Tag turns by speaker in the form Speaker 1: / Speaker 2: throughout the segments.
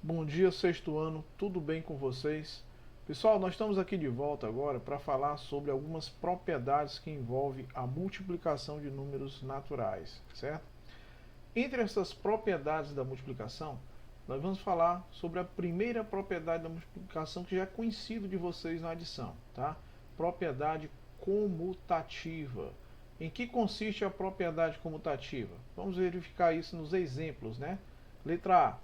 Speaker 1: Bom dia, sexto ano, tudo bem com vocês? Pessoal, nós estamos aqui de volta agora para falar sobre algumas propriedades que envolvem a multiplicação de números naturais, certo? Entre essas propriedades da multiplicação, nós vamos falar sobre a primeira propriedade da multiplicação que já é conhecido de vocês na adição, tá? Propriedade comutativa. Em que consiste a propriedade comutativa? Vamos verificar isso nos exemplos, né? Letra A.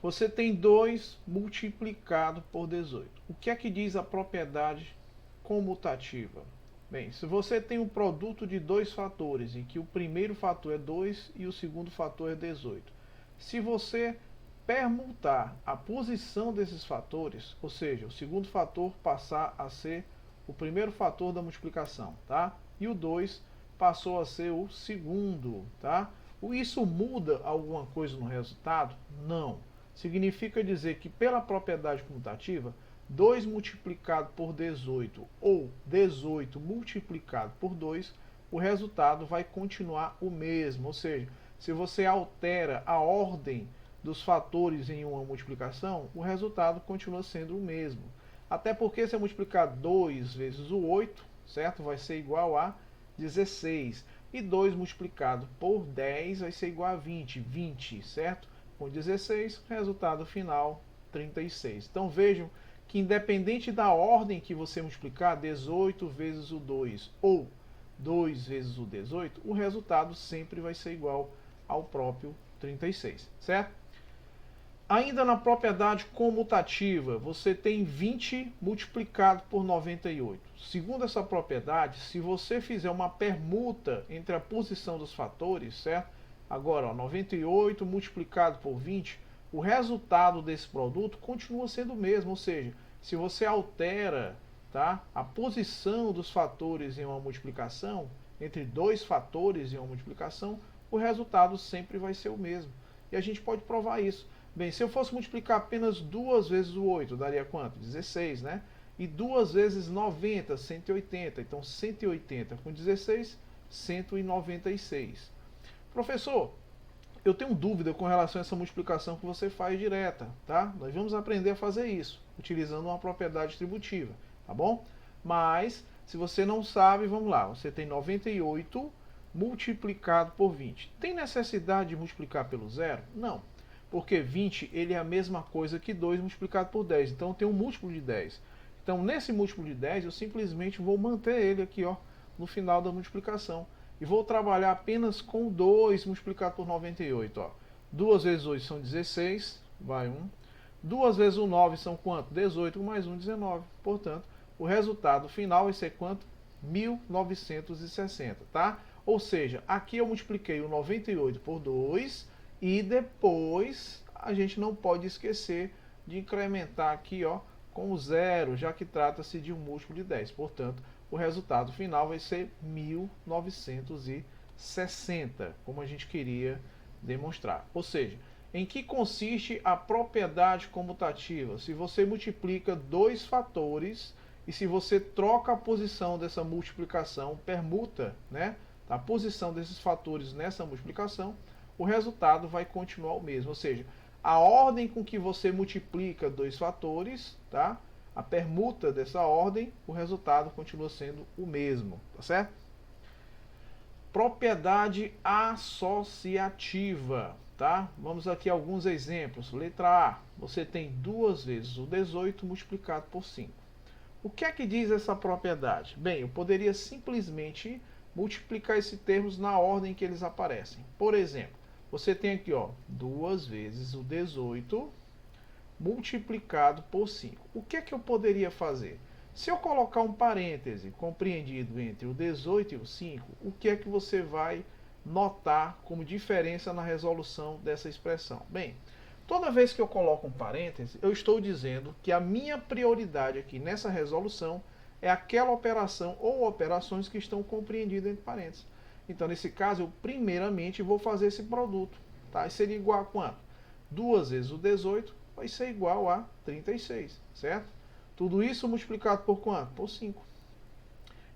Speaker 1: Você tem 2 multiplicado por 18. O que é que diz a propriedade comutativa? Bem, se você tem um produto de dois fatores, em que o primeiro fator é 2 e o segundo fator é 18. Se você permutar a posição desses fatores, ou seja, o segundo fator passar a ser o primeiro fator da multiplicação, tá? E o 2 passou a ser o segundo, tá? Isso muda alguma coisa no resultado? Não. Significa dizer que pela propriedade comutativa, 2 multiplicado por 18 ou 18 multiplicado por 2, o resultado vai continuar o mesmo. Ou seja, se você altera a ordem dos fatores em uma multiplicação, o resultado continua sendo o mesmo. Até porque se eu multiplicar 2 vezes o 8, certo? Vai ser igual a 16. E 2 multiplicado por 10 vai ser igual a 20, certo? Com 16, resultado final 36. Então vejam que independente da ordem que você multiplicar, 18 vezes o 2 ou 2 vezes o 18, o resultado sempre vai ser igual ao próprio 36, certo? Ainda na propriedade comutativa, você tem 20 multiplicado por 98. Segundo essa propriedade, se você fizer uma permuta entre a posição dos fatores, certo? Agora, 98 multiplicado por 20, o resultado desse produto continua sendo o mesmo, ou seja, se você altera, tá, a posição dos fatores em uma multiplicação, entre dois fatores em uma multiplicação, o resultado sempre vai ser o mesmo. E a gente pode provar isso. Bem, se eu fosse multiplicar apenas 2 vezes o 8, daria quanto? 16, né? E 2 vezes 90, 180. Então, 180 com 16, 196. Professor, eu tenho dúvida com relação a essa multiplicação que você faz direta, tá? Nós vamos aprender a fazer isso, utilizando uma propriedade distributiva, tá bom? Mas, se você não sabe, vamos lá. Você tem 98 multiplicado por 20. Tem necessidade de multiplicar pelo zero? Não. Porque 20 ele é a mesma coisa que 2 multiplicado por 10. Então tem um múltiplo de 10. Então nesse múltiplo de 10 eu simplesmente vou manter ele aqui, ó, no final da multiplicação. E vou trabalhar apenas com 2 multiplicado por 98. Ó. 2 vezes 8 são 16, vai 1. 2 vezes o 9 são quanto? 18 mais 1, 19. Portanto, o resultado final vai ser quanto? 1960, tá? Ou seja, aqui eu multipliquei o 98 por 2 e depois a gente não pode esquecer de incrementar aqui, ó, com o zero, já que trata-se de um múltiplo de 10. Portanto, o resultado final vai ser 1960, como a gente queria demonstrar. Ou seja, em que consiste a propriedade comutativa? Se você multiplica dois fatores e se você troca a posição dessa multiplicação, permuta, né, a posição desses fatores nessa multiplicação, o resultado vai continuar o mesmo. Ou seja, a ordem com que você multiplica dois fatores, tá? A permuta dessa ordem, o resultado continua sendo o mesmo, tá certo? Propriedade associativa, tá? Vamos aqui a alguns exemplos. Letra A, você tem 2 vezes o 18 multiplicado por 5. O que é que diz essa propriedade? Bem, eu poderia simplesmente multiplicar esses termos na ordem que eles aparecem. Por exemplo, você tem aqui, ó, 2 vezes o 18 multiplicado por 5. O que é que eu poderia fazer? Se eu colocar um parêntese compreendido entre o 18 e o 5, o que é que você vai notar como diferença na resolução dessa expressão? Bem, toda vez que eu coloco um parêntese, eu estou dizendo que a minha prioridade aqui nessa resolução é aquela operação ou operações que estão compreendidas entre parênteses. Então, nesse caso, eu primeiramente vou fazer esse produto. Tá? E seria igual a quanto? 2 vezes o 18 vai ser igual a 36, certo? Tudo isso multiplicado por quanto? Por 5.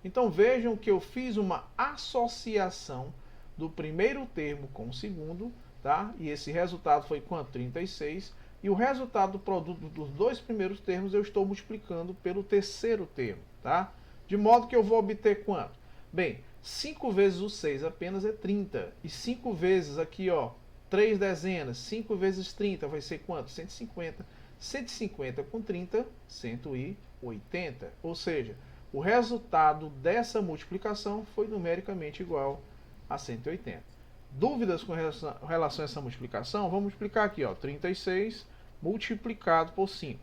Speaker 1: Então, vejam que eu fiz uma associação do primeiro termo com o segundo, tá? E esse resultado foi quanto? 36. e o resultado do produto dos dois primeiros termos eu estou multiplicando pelo terceiro termo, tá? De modo que eu vou obter quanto? Bem, 5 vezes o 6 apenas é 30. E 5 vezes aqui, ó, 3 dezenas, 5 vezes 30 vai ser quanto? 150. 150 com 30, 180. Ou seja, o resultado dessa multiplicação foi numericamente igual a 180. Dúvidas com relação a essa multiplicação? Vamos multiplicar aqui, ó, 36 multiplicado por 5.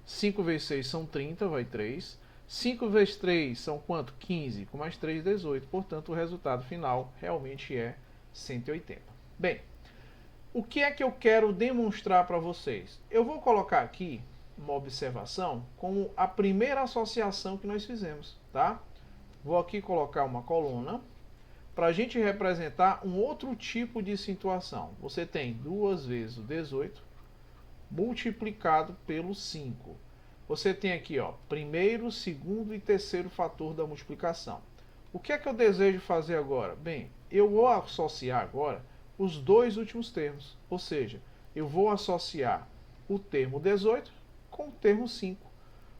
Speaker 1: 5 vezes 6 são 30, vai 3. 5 vezes 3 são quanto? 15, com mais 3, 18. Portanto, o resultado final realmente é 180. Bem, o que é que eu quero demonstrar para vocês? Eu vou colocar aqui uma observação como a primeira associação que nós fizemos, tá? Vou aqui colocar uma coluna para a gente representar um outro tipo de situação. Você tem 2 vezes o 18 multiplicado pelo 5. Você tem aqui, ó, primeiro, segundo e terceiro fator da multiplicação. O que é que eu desejo fazer agora? Bem, eu vou associar agora os dois últimos termos. Ou seja, eu vou associar o termo 18 com o termo 5.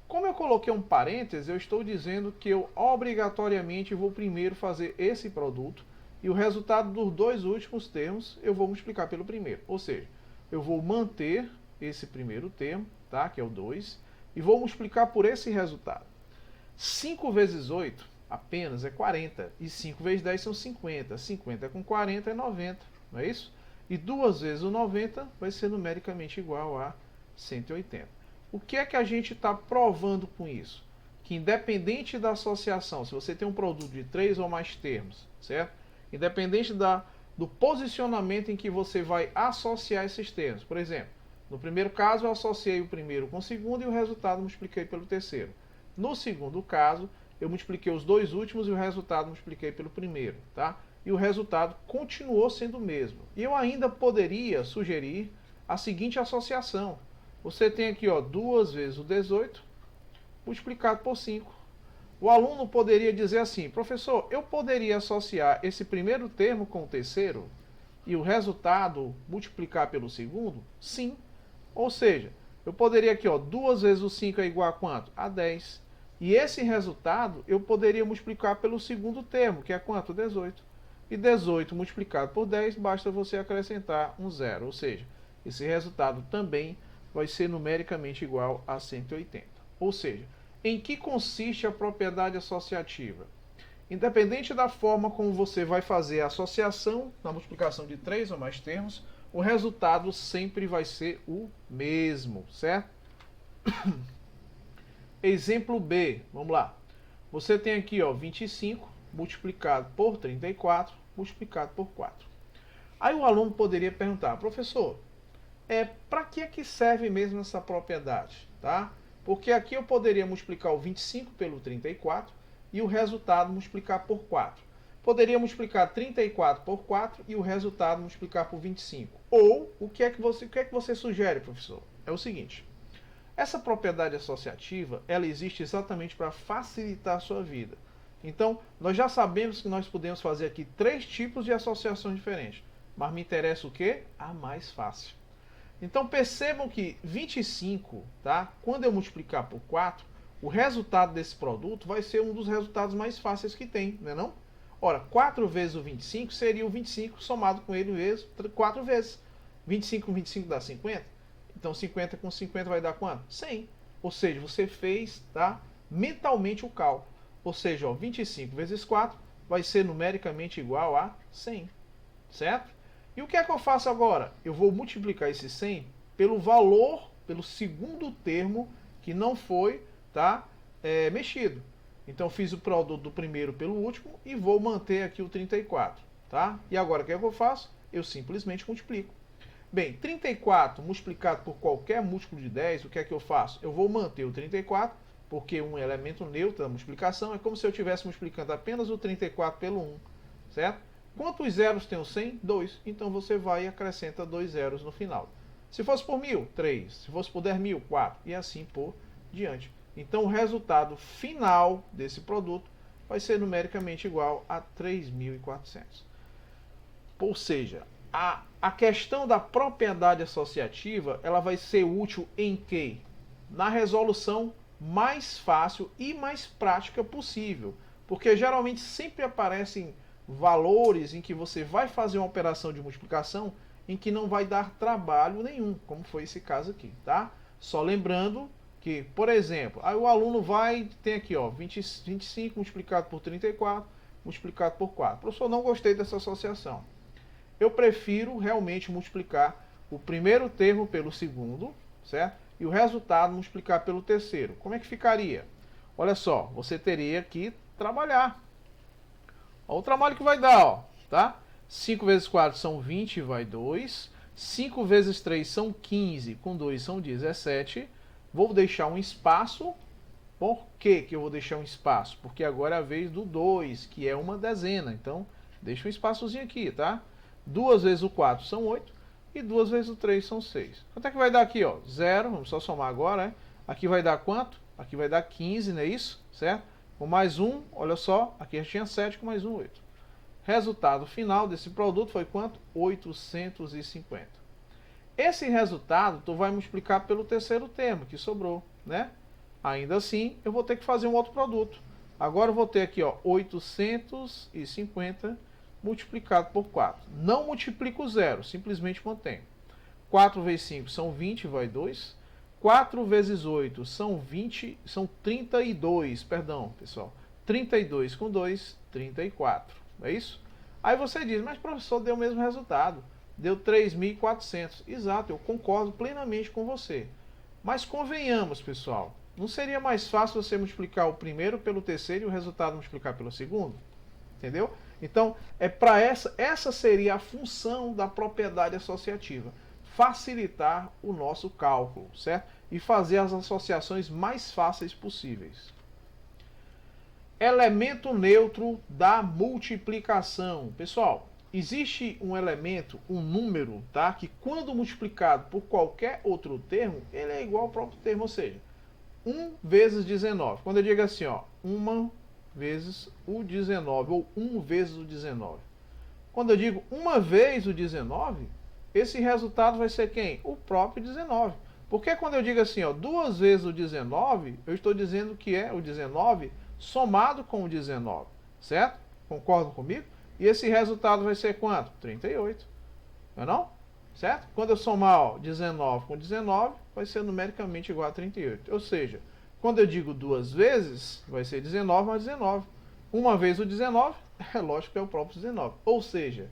Speaker 1: Como eu coloquei um parênteses, eu estou dizendo que eu obrigatoriamente vou primeiro fazer esse produto e o resultado dos dois últimos termos eu vou multiplicar pelo primeiro. Ou seja, eu vou manter esse primeiro termo, tá? Que é o 2, e vou multiplicar por esse resultado. 5 vezes 8 apenas é 40, e 5 vezes 10 são 50. 50 com 40 é 90, não é isso? E 2 vezes o 90 vai ser numericamente igual a 180. O que é que a gente está provando com isso? Que independente da associação, se você tem um produto de 3 ou mais termos, certo? Independente do posicionamento em que você vai associar esses termos. Por exemplo, no primeiro caso eu associei o primeiro com o segundo e o resultado multipliquei pelo terceiro. No segundo caso, eu multipliquei os dois últimos e o resultado multipliquei pelo primeiro, tá? E o resultado continuou sendo o mesmo. E eu ainda poderia sugerir a seguinte associação. Você tem aqui, ó, 2 vezes o 18 multiplicado por 5. O aluno poderia dizer assim: professor, eu poderia associar esse primeiro termo com o terceiro e o resultado multiplicar pelo segundo? Sim. Ou seja, eu poderia aqui, ó, 2 vezes o 5 é igual a quanto? A 10. E esse resultado eu poderia multiplicar pelo segundo termo, que é quanto? 18. E 18 multiplicado por 10, basta você acrescentar um zero. Ou seja, esse resultado também vai ser numericamente igual a 180. Ou seja, em que consiste a propriedade associativa? Independente da forma como você vai fazer a associação na multiplicação de 3 ou mais termos, o resultado sempre vai ser o mesmo, certo? Exemplo B, vamos lá. Você tem aqui, ó, 25 multiplicado por 34 multiplicado por 4. Aí o aluno poderia perguntar: professor, para que serve mesmo essa propriedade? Tá? Porque aqui eu poderia multiplicar o 25 pelo 34 e o resultado multiplicar por 4. Poderia multiplicar 34 por 4 e o resultado multiplicar por 25. Ou, o que é que você sugere, professor? É o seguinte: essa propriedade associativa, ela existe exatamente para facilitar a sua vida. Então, nós já sabemos que nós podemos fazer aqui 3 tipos de associações diferentes. Mas me interessa o quê? A mais fácil. Então, percebam que 25, tá? Quando eu multiplicar por 4, o resultado desse produto vai ser um dos resultados mais fáceis que tem, não é não? Ora, 4 vezes o 25 seria o 25 somado com ele mesmo 4 vezes. 25 com 25 dá 50. Então 50 com 50 vai dar quanto? 100. Ou seja, você fez, tá, mentalmente o cálculo. Ou seja, ó, 25 vezes 4 vai ser numericamente igual a 100. Certo? E o que é que eu faço agora? Eu vou multiplicar esse 100 pelo valor, pelo segundo termo que não foi, tá, mexido. Então fiz o produto do primeiro pelo último e vou manter aqui o 34, tá? E agora o que é que eu faço? Eu simplesmente multiplico. Bem, 34 multiplicado por qualquer múltiplo de 10, o que é que eu faço? Eu vou manter o 34, porque um elemento neutro da multiplicação é como se eu estivesse multiplicando apenas o 34 pelo 1, certo? Quantos zeros tem o 100? 2. Então você vai e acrescenta 2 zeros no final. Se fosse por 1000, 3. Se fosse por 10.000, 4. E assim por diante. Então o resultado final desse produto vai ser numericamente igual a 3.400. Ou seja, a questão da propriedade associativa, ela vai ser útil em quê? Na resolução mais fácil e mais prática possível. Porque geralmente sempre aparecem valores em que você vai fazer uma operação de multiplicação em que não vai dar trabalho nenhum, como foi esse caso aqui, tá? Só lembrando que, por exemplo, aí o aluno tem aqui, ó, 25 multiplicado por 34, multiplicado por 4. Professor, não gostei dessa associação. Eu prefiro realmente multiplicar o primeiro termo pelo segundo, certo? E o resultado multiplicar pelo terceiro. Como é que ficaria? Olha só, você teria que trabalhar. Olha o trabalho que vai dar, ó, tá? 5 vezes 4 são 20, vai 2. 5 vezes 3 são 15, com 2 são 17. Vou deixar um espaço. Por que eu vou deixar um espaço? Porque agora é a vez do 2, que é uma dezena. Então, deixa um espaçozinho aqui, tá? 2 vezes o 4 são 8. E 2 vezes o 3 são 6. Quanto é que vai dar aqui, ó? 0. Vamos só somar agora, né? Aqui vai dar quanto? Aqui vai dar 15, não é isso? Certo? Com mais 1, olha só. Aqui já tinha 7, com mais 1, 8. Resultado final desse produto foi quanto? 850. Esse resultado tu vai multiplicar pelo terceiro termo que sobrou, né? Ainda assim, eu vou ter que fazer um outro produto. Agora eu vou ter aqui, ó, 850 multiplicado por 4. Não multiplico zero, simplesmente mantenho. 4 vezes 5 são 20, vai 2. 4 vezes 8 são 32, perdão, pessoal. 32 com 2, 34. É isso? Aí você diz, mas professor, deu o mesmo resultado. Deu 3.400. Exato, eu concordo plenamente com você. Mas convenhamos, pessoal, não seria mais fácil você multiplicar o primeiro pelo terceiro e o resultado multiplicar pelo segundo? Entendeu? Então, essa seria a função da propriedade associativa. Facilitar o nosso cálculo, certo? E fazer as associações mais fáceis possíveis. Elemento neutro da multiplicação. Pessoal, existe um elemento, um número, tá? Que quando multiplicado por qualquer outro termo, ele é igual ao próprio termo, ou seja, 1 vezes 19. Quando eu digo assim, ó, 1 vezes o 19, ou 1 vezes o 19. Quando eu digo 1 vez o 19, esse resultado vai ser quem? O próprio 19. Porque quando eu digo assim, ó, 2 vezes o 19, eu estou dizendo que é o 19 somado com o 19, certo? Concordam comigo? E esse resultado vai ser quanto? 38. Não é não? Certo? Quando eu somar, ó, 19 com 19, vai ser numericamente igual a 38. Ou seja, quando eu digo 2 vezes, vai ser 19 mais 19. 1 vez o 19, é lógico que é o próprio 19. Ou seja,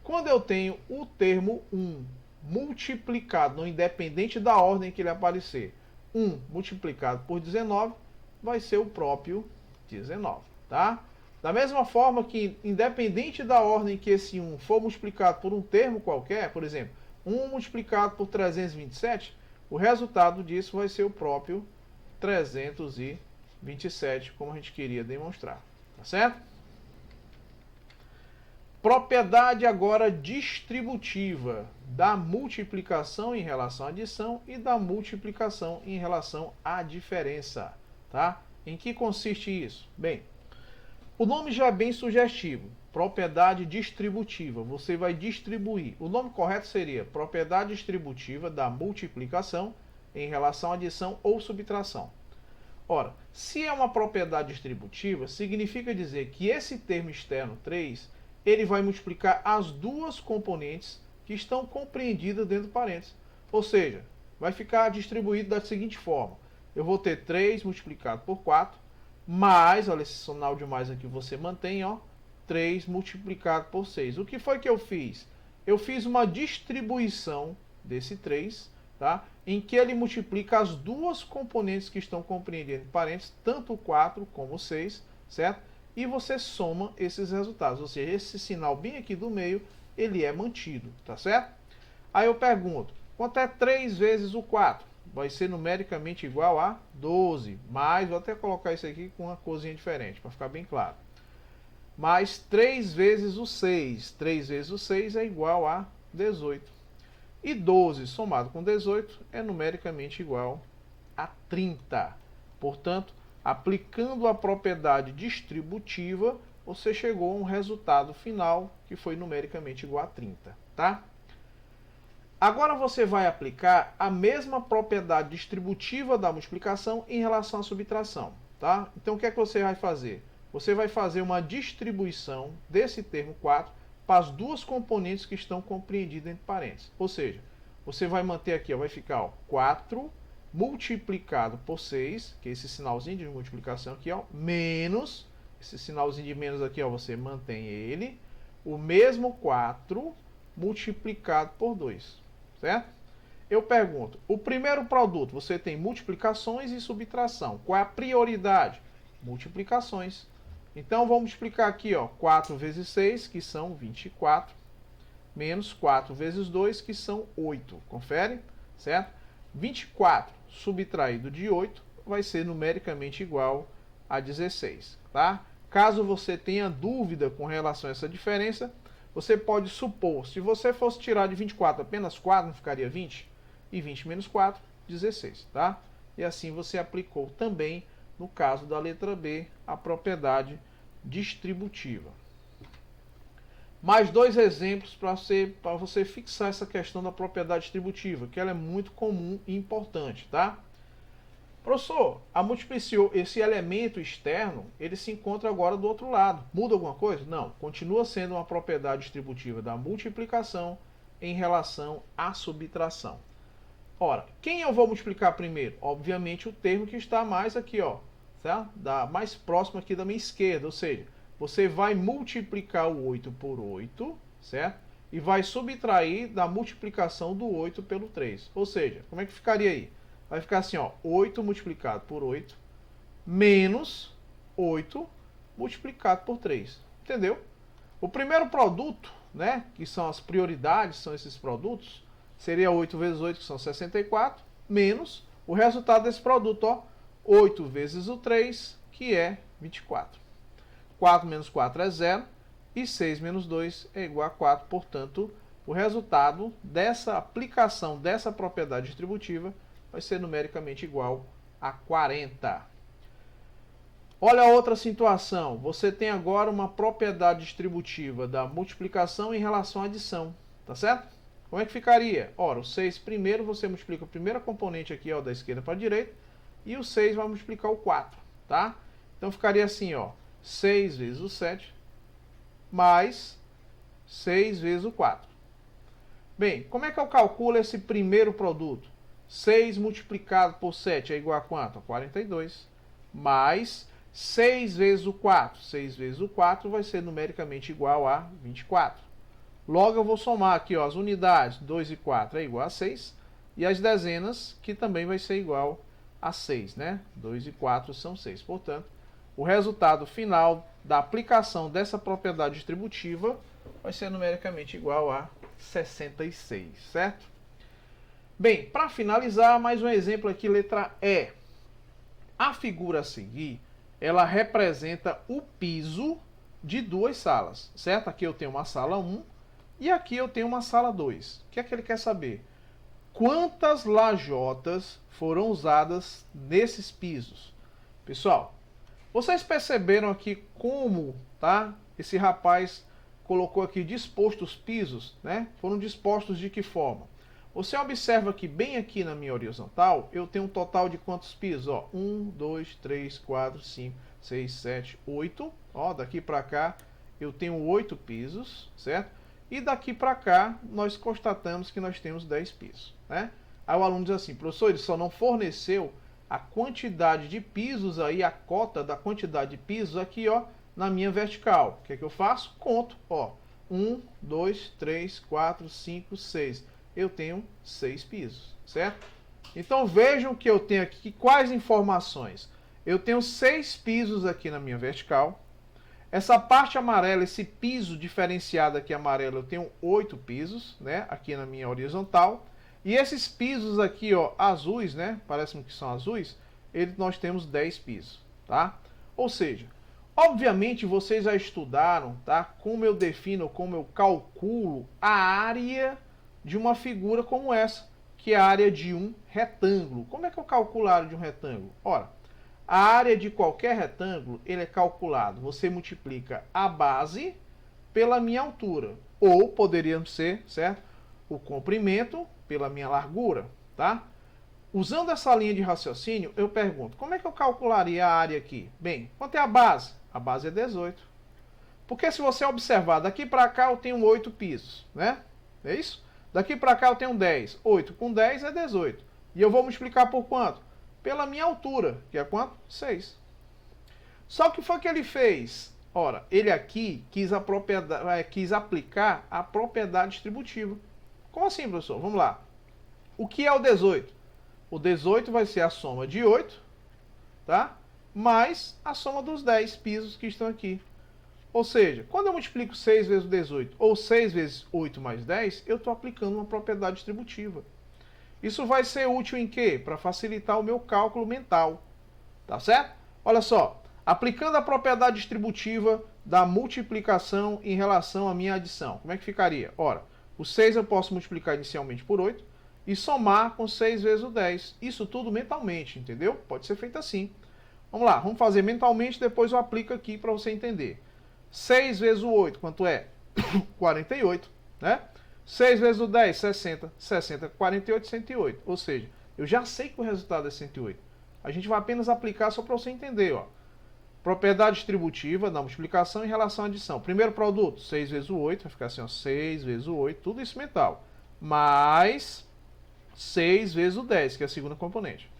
Speaker 1: quando eu tenho o termo 1 multiplicado, no independente da ordem que ele aparecer, 1 multiplicado por 19, vai ser o próprio 19, tá? Da mesma forma que, independente da ordem que esse 1 for multiplicado por um termo qualquer, por exemplo, 1 multiplicado por 327, o resultado disso vai ser o próprio 327, como a gente queria demonstrar, tá certo? Propriedade agora distributiva da multiplicação em relação à adição e da multiplicação em relação à diferença, tá? Em que consiste isso? Bem, o nome já é bem sugestivo, propriedade distributiva, você vai distribuir. O nome correto seria propriedade distributiva da multiplicação em relação à adição ou subtração. Ora, se é uma propriedade distributiva, significa dizer que esse termo externo 3, ele vai multiplicar as duas componentes que estão compreendidas dentro do parênteses. Ou seja, vai ficar distribuído da seguinte forma. Eu vou ter 3 multiplicado por 4, mais, olha esse sinal de mais aqui você mantém, ó, 3 multiplicado por 6. O que foi que eu fiz? Eu fiz uma distribuição desse 3, tá? Em que ele multiplica as duas componentes que estão compreendidas em parênteses, tanto o 4 como o 6, certo? E você soma esses resultados, ou seja, esse sinal bem aqui do meio, ele é mantido, tá certo? Aí eu pergunto, quanto é 3 vezes o 4? Vai ser numericamente igual a 12, mais, vou até colocar isso aqui com uma corzinha diferente, para ficar bem claro. Mais 3 vezes o 6, 3 vezes o 6 é igual a 18. E 12 somado com 18 é numericamente igual a 30. Portanto, aplicando a propriedade distributiva, você chegou a um resultado final que foi numericamente igual a 30. tá? Agora você vai aplicar a mesma propriedade distributiva da multiplicação em relação à subtração, tá? Então o que é que você vai fazer? Você vai fazer uma distribuição desse termo 4 para as duas componentes que estão compreendidas entre parênteses. Ou seja, você vai manter aqui, ó, vai ficar, ó, 4 multiplicado por 6, que é esse sinalzinho de multiplicação aqui, ó, menos, esse sinalzinho de menos aqui, ó, você mantém ele, o mesmo 4 multiplicado por 2, certo? Eu pergunto, o primeiro produto, você tem multiplicações e subtração. Qual é a prioridade? Multiplicações. Então, vamos multiplicar aqui, ó, 4 vezes 6, que são 24, menos 4 vezes 2, que são 8. Confere? Certo? 24 subtraído de 8 vai ser numericamente igual a 16. Tá? Caso você tenha dúvida com relação a essa diferença, você pode supor, se você fosse tirar de 24 apenas 4, não ficaria 20? E 20 menos 4, 16. Tá? E assim você aplicou também, no caso da letra B, a propriedade distributiva. Mais dois exemplos para você fixar essa questão da propriedade distributiva, que ela é muito comum e importante, tá? Professor, a multiplicou esse elemento externo, ele se encontra agora do outro lado. Muda alguma coisa? Não, continua sendo uma propriedade distributiva da multiplicação em relação à subtração. Ora, quem eu vou multiplicar primeiro? Obviamente o termo que está mais aqui, ó, tá? Mais próximo aqui da minha esquerda, ou seja, você vai multiplicar o 8 por 8, certo? E vai subtrair da multiplicação do 8 pelo 3. Ou seja, como é que ficaria aí? Vai ficar assim, ó, 8 multiplicado por 8, menos 8 multiplicado por 3. Entendeu? O primeiro produto, né, que são as prioridades, são esses produtos, seria 8 vezes 8, que são 64, menos o resultado desse produto, ó, 8 vezes o 3, que é 24. 4 menos 4 é 0, e 6 menos 2 é igual a 4. Portanto, o resultado dessa aplicação dessa propriedade distributiva vai ser numericamente igual a 40. Olha a outra situação. Você tem agora uma propriedade distributiva da multiplicação em relação à adição. Tá certo? Como é que ficaria? Ora, o 6 primeiro, você multiplica a primeira componente aqui, ó, da esquerda para a direita, e o 6 vai multiplicar o 4. Tá? Então ficaria assim, ó. 6 vezes o 7, mais 6 vezes o 4. Bem, como é que eu calculo esse primeiro produto? 6 multiplicado por 7 é igual a quanto? A 42. Mais 6 vezes o 4. 6 vezes o 4 vai ser numericamente igual a 24. Logo eu vou somar aqui, ó, as unidades, 2 e 4 é igual a 6. E as dezenas, que também vai ser igual a 6, né? 2 e 4 são 6. Portanto, o resultado final da aplicação dessa propriedade distributiva vai ser numericamente igual a 66, certo? Bem, para finalizar, mais um exemplo aqui, letra E. A figura a seguir, ela representa o piso de duas salas, certo? Aqui eu tenho uma sala 1 e aqui eu tenho uma sala 2. O que é que ele quer saber? Quantas lajotas foram usadas nesses pisos? Pessoal, vocês perceberam aqui como, tá? Esse rapaz colocou aqui dispostos os pisos, né? Foram dispostos de que forma? Você observa que bem aqui na minha horizontal, eu tenho um total de quantos pisos? Ó, 1, 2, 3, 4, 5, 6, 7, 8. Ó, daqui para cá eu tenho 8 pisos, certo? E daqui para cá nós constatamos que nós temos 10 pisos, né? Aí o aluno diz assim, professor, ele só não forneceu a quantidade de pisos aí, a cota da quantidade de pisos aqui, ó, na minha vertical. O que é que eu faço? Conto, ó, 1, 2, 3, 4, 5, 6. Eu tenho 6 pisos, certo? Então vejam que eu tenho aqui quais informações. Eu tenho 6 pisos aqui na minha vertical. Essa parte amarela, esse piso diferenciado aqui amarelo, eu tenho 8 pisos, né, aqui na minha horizontal. E esses pisos aqui, ó, azuis, né, parece-me que são azuis, nós temos 10 pisos, tá? Ou seja, obviamente vocês já estudaram, tá, como eu defino, como eu calculo a área de uma figura como essa, que é a área de um retângulo. Como é que eu calculo a área de um retângulo? Ora, a área de qualquer retângulo, ele é calculado, você multiplica a base pela minha altura. Ou poderia ser, certo? O comprimento pela minha largura, tá? Usando essa linha de raciocínio, eu pergunto, como é que eu calcularia a área aqui? Bem, quanto é a base? A base é 18. Porque se você observar, daqui para cá eu tenho 8 pisos, né? É isso? Daqui para cá eu tenho 10. 8 com 10 é 18. E eu vou multiplicar por quanto? Pela minha altura, que é quanto? 6. Só que foi o que ele fez? Ora, ele aqui quis aplicar a propriedade distributiva. Como assim, professor? Vamos lá. O que é o 18? O 18 vai ser a soma de 8, tá? Mais a soma dos 10 pisos que estão aqui. Ou seja, quando eu multiplico 6 vezes o 18 ou 6 vezes 8 mais 10, eu estou aplicando uma propriedade distributiva. Isso vai ser útil em quê? Para facilitar o meu cálculo mental. Tá certo? Olha só, aplicando a propriedade distributiva da multiplicação em relação à minha adição, como é que ficaria? Ora, o 6 eu posso multiplicar inicialmente por 8 e somar com 6 vezes o 10. Isso tudo mentalmente, entendeu? Pode ser feito assim. Vamos lá, vamos fazer mentalmente, depois eu aplico aqui para você entender. 6 vezes o 8, quanto é? 48, né? 6 vezes o 10, 60. 60, 48, 108. Ou seja, eu já sei que o resultado é 108. A gente vai apenas aplicar só para você entender, ó. Propriedade distributiva da multiplicação em relação à adição. Primeiro produto, 6 vezes o 8, vai ficar assim, ó, 6 vezes o 8, tudo isso mental. Mais 6 vezes o 10, que é a segunda componente.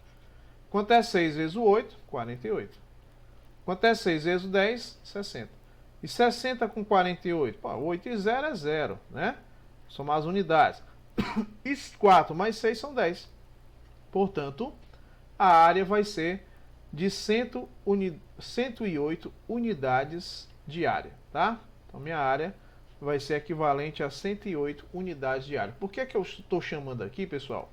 Speaker 1: Quanto é 6 vezes o 8? 48. Quanto é 6 vezes o 10? 60. E 60 com 48? Pô, 8 e 0 é 0, né? Somar as unidades. E 4 mais 6 são 10. Portanto, a área vai ser de 108 unidades de área, tá? Então, minha área vai ser equivalente a 108 unidades de área. Por que eu estou chamando aqui, pessoal,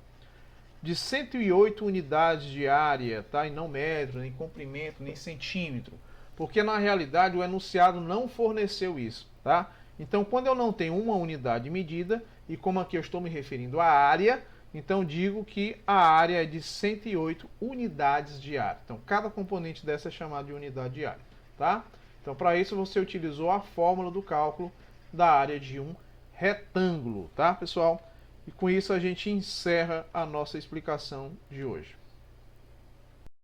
Speaker 1: de 108 unidades de área, tá? E não metro, nem comprimento, nem centímetro. Porque, na realidade, o enunciado não forneceu isso, tá? Então, quando eu não tenho uma unidade de medida, e como aqui eu estou me referindo à área, então digo que a área é de 108 unidades de área. Então, cada componente dessa é chamado de unidade de área, tá? Então, para isso, você utilizou a fórmula do cálculo da área de um retângulo, tá, pessoal? E com isso a gente encerra a nossa explicação de hoje.